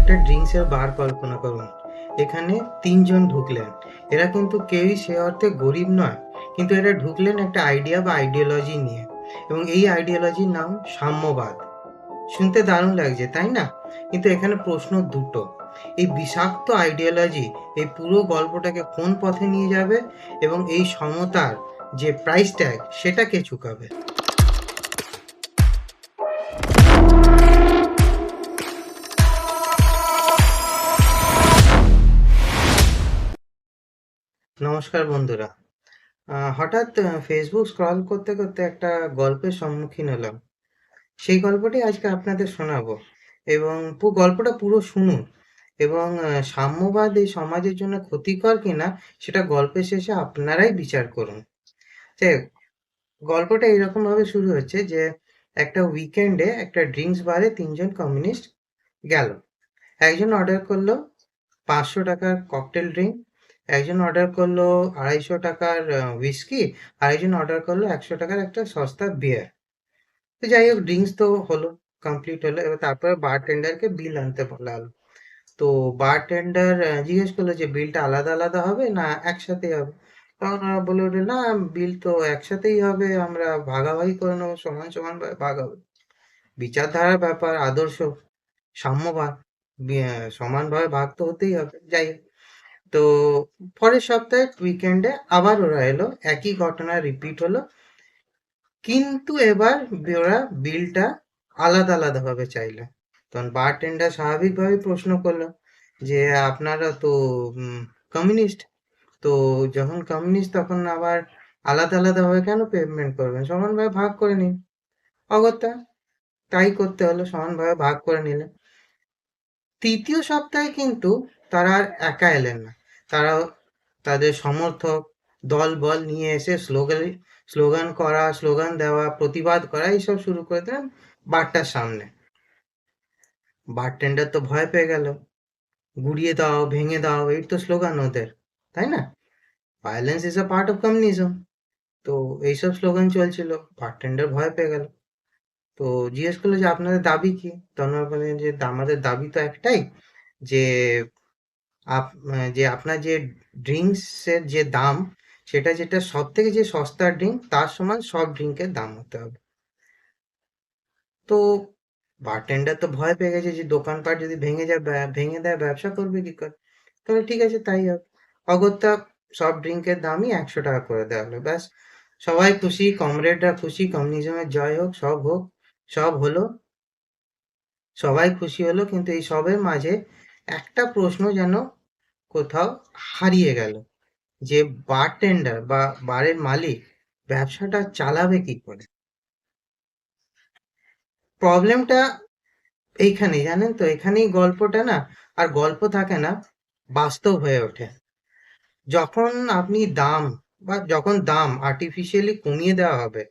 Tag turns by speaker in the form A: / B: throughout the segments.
A: একটা ড্রিঙ্কসের বার কল্পনা করুন। এখানে ৩ জন ঢুকলেন। এরা কিন্তু কেউই সে অর্থে গরিব নয়। কিন্তু এরা ঢুকলেন একটা আইডিয়া বা আইডিওলজি নিয়ে। এবং এই আইডিওলজির নাম সাম্যবাদ। শুনতে দারুণ লাগছে, তাই না? কিন্তু এখানে প্রশ্ন দুটো। এই বিষাক্ত আইডিওলজি এই পুরো গল্পটাকে কোন পথে নিয়ে যাবে, এবং এই সমতার যে প্রাইস ট্যাগ সেটা কে চুকাবে? নমস্কার বন্ধুরা। হঠাৎ ফেসবুক স্ক্রল করতে করতে একটা গল্পের সম্মুখীন হলাম। সেই গল্পটাই আজকে আপনাদের শোনাবো, এবং গল্পটা পুরো শুনুন। এবং সাম্যবাদ এই সমাজের জন্য ক্ষতিকর কিনা সেটা গল্পের শেষে আপনারাই বিচার করুন। যে গল্পটা এরকম ভাবে শুরু হচ্ছে যে একটা উইকেন্ডে একটা ড্রিঙ্কস বারে ৩ জন কমিউনিস্ট গেল। একজন অর্ডার করলো ৫০০ টাকার ককটেল ড্রিঙ্ক, একজন অর্ডার করলো ২৫০ টাকার হুইস্কি, আর একজন অর্ডার করলো ১০০ টাকার একটা সস্তা বিয়ার। তো যাই হোক, ড্রিঙ্কস তো হলো, কমপ্লিট হলো। এবার তারপরে বারটেন্ডারকে বিল আনতে বলা হলো। তো বারটেন্ডার জিজ্ঞেস করলো যে বিলটা আলাদা আলাদা হবে না একসাথেই হবে। তখন ওরা বলে উঠলো, না, বিল তো একসাথেই হবে, আমরা ভাগাভাগি করে নেবো, সমান সমান ভাগ হবে। বিচারধারার ব্যাপার, আদর্শ, সাম্যভাগ, সমানভাবে ভাগ তো হতেই হবে। যাই হোক, তো পরের সপ্তাহে উইকেন্ডে আবার ওরা এলো, একই ঘটনা রিপিট হলো। কিন্তু এবার ওরা বিলটা আলাদা আলাদা ভাবে চাইলো। তখন বারটেন্ডার স্বাভাবিকভাবে প্রশ্ন করলো যে আপনারা তো কমিউনিস্ট, তো যখন কমিউনিস্ট তখন আবার আলাদা আলাদা ভাবে কেন পেমেন্ট করবেন, সমানভাবে ভাগ করে নিন। অগত্যা তাই করতে হলো, সমানভাবে ভাগ করে নিলেন। তৃতীয় সপ্তাহে কিন্তু তারা আর একা এলেন না। তারাও তাদের সমর্থক দলবল নিয়ে এসে স্লোগান করা, স্লোগান দেওয়া, প্রতিবাদ করা এইসব শুরু করে দিলেন বারটার সামনে। বারটেন্ডার তো ভয় পেয়ে গেল। গুড়িয়ে দাও, ভেঙে দাও, এই তো স্লোগান ওদের, তাই না? Violence is a part of communism. তো এইসব স্লোগান চলছিল। বারটেন্ডার ভয় পেয়ে গেল। তো জিজ্ঞেস করলো যে আপনাদের দাবি কি? তখন ওরা বললেন যে আমাদের দাবি তো একটাই, যে যে আপনার যে ড্রিঙ্কসের যে দাম, সেটা যেটা সব থেকে যে সস্তা ড্রিঙ্ক তার সমান সব ড্রিঙ্কের দাম হতে হবে। তো বারটেন্ডার তো ভয় পেয়ে গেছে যে দোকানপাট যদি ভেঙে দেয় ব্যবসা করবে কি করে। তাহলে ঠিক আছে, তাই হবে। অগত্যা সব ড্রিঙ্কের দামই ১০০ টাকা করে দেওয়া হলো। ব্যাস, সবাই খুশি, কমরেডরা খুশি, কমিউনিজমের জয় হোক, সব হোক, সব হলো, সবাই খুশি হলো। কিন্তু এই সবের মাঝে একটা প্রশ্ন যেন কোথাও হারিয়ে গেল, যে বারটেন্ডার বা বারের মালিক ব্যবসাটা চালাবে কি করে। প্রবলেমটা এইখানেই, জানেন তো, এখানেই গল্পটা না আর গল্প থাকে না, বাস্তব হয়ে ওঠে। যখন আপনি যখন দাম আর্টিফিশিয়ালি কমিয়ে দেওয়া হবে,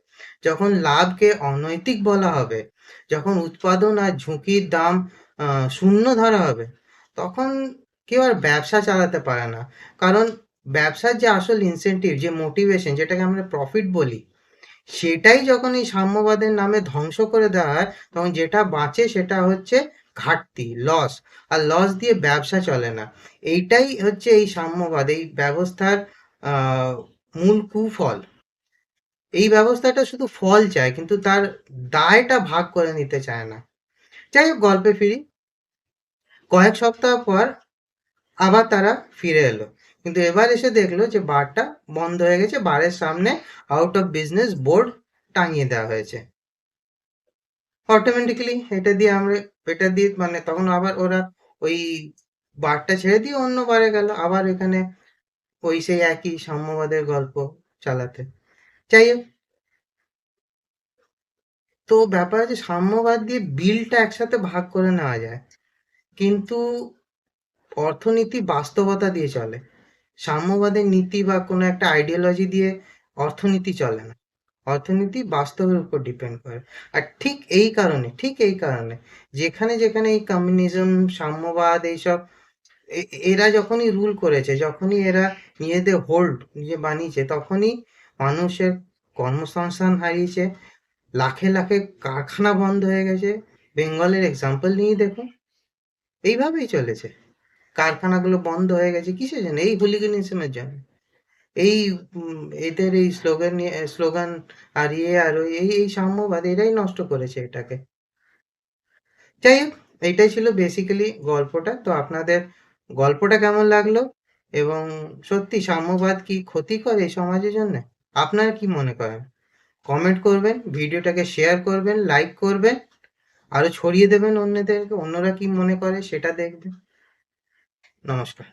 A: যখন লাভকে অনৈতিক বলা হবে, যখন উৎপাদন আর ঝুঁকির দাম শূন্য ধরা হবে, তখন কেউ আর ব্যবসা চালাতে পারে না। কারণ ব্যবসার যে আসল ইনসেনটিভ, যে মোটিভেশন, যেটাকে আমরা প্রফিট বলি, সেটাই যখন এই সাম্যবাদের নামে ধ্বংস করে দেওয়া হয়, তখন যেটা বাঁচে সেটা হচ্ছে ঘাটতি, লস। আর লস দিয়ে ব্যবসা চলে না। এইটাই হচ্ছে এই সাম্যবাদ, এই ব্যবস্থার আহ, মূল কুফল। এই ব্যবস্থাটা শুধু ফল চায়, কিন্তু তার দায়টা ভাগ করে নিতে চায় না। যাই হোক, গল্পে ফিরি। কয়েক সপ্তাহ পর আবার তারা ফিরে এলো। কিন্তু এবার এসে দেখলো যে বারটা বন্ধ হয়ে গেছে। বারের সামনে আউট অফ বিজনেস বোর্ড টাঙিয়ে দেওয়া হয়েছে। অটোমেটিক্যালি এটা দিয়ে মানে তখন আবার ওরা ওই বারটা ছেড়ে দিয়ে অন্য বারে গেল, আবার এখানে ওই সেই একই সাম্যবাদের গল্প চালাতে। যাই হোক, তো ব্যাপার হচ্ছে সাম্যবাদ দিয়ে বিলটা একসাথে ভাগ করে নেওয়া যায়, কিন্তু অর্থনীতি বাস্তবতা দিয়ে চলে। সাম্যবাদের নীতি বা কোনো একটা আইডিওলজি দিয়ে অর্থনীতি চলে না। অর্থনীতি বাস্তবের উপর ডিপেন্ড করে। আর ঠিক এই কারণে যেখানে যেখানে এই কমিউনিজম, সাম্যবাদ এইসব এরা যখনই রুল করেছে, যখনই এরা নিজে বানিয়েছে, তখনই মানুষের কর্মসংস্থান হারিয়েছে, লাখে লাখে কারখানা বন্ধ হয়ে গেছে। বেঙ্গলের এক্সাম্পল নিয়েই দেখুন। এইভাবেই চলেছে। কারখানাগুলো বন্ধ হয়ে গেছে কিসের জন্য? এই হুলিগানিজমের জন্য। এই এদের এই স্লোগান আর আর এই সাম্যবাদ এরাই নষ্ট করেছে এটাকে। যাই হোক, এইটাই ছিল বেসিক্যালি গল্পটা। তো আপনাদের গল্পটা কেমন লাগলো? এবং সত্যি সাম্যবাদ কি ক্ষতিকর এই সমাজের জন্যে? আপনারা কি মনে করেন? কমেন্ট করবেন, ভিডিওটাকে শেয়ার করবেন, লাইক করবেন, আরো ছড়িয়ে দেবেন অন্যদেরকে, অন্যরা কি মনে করে সেটা দেখবেন। নমস্কার।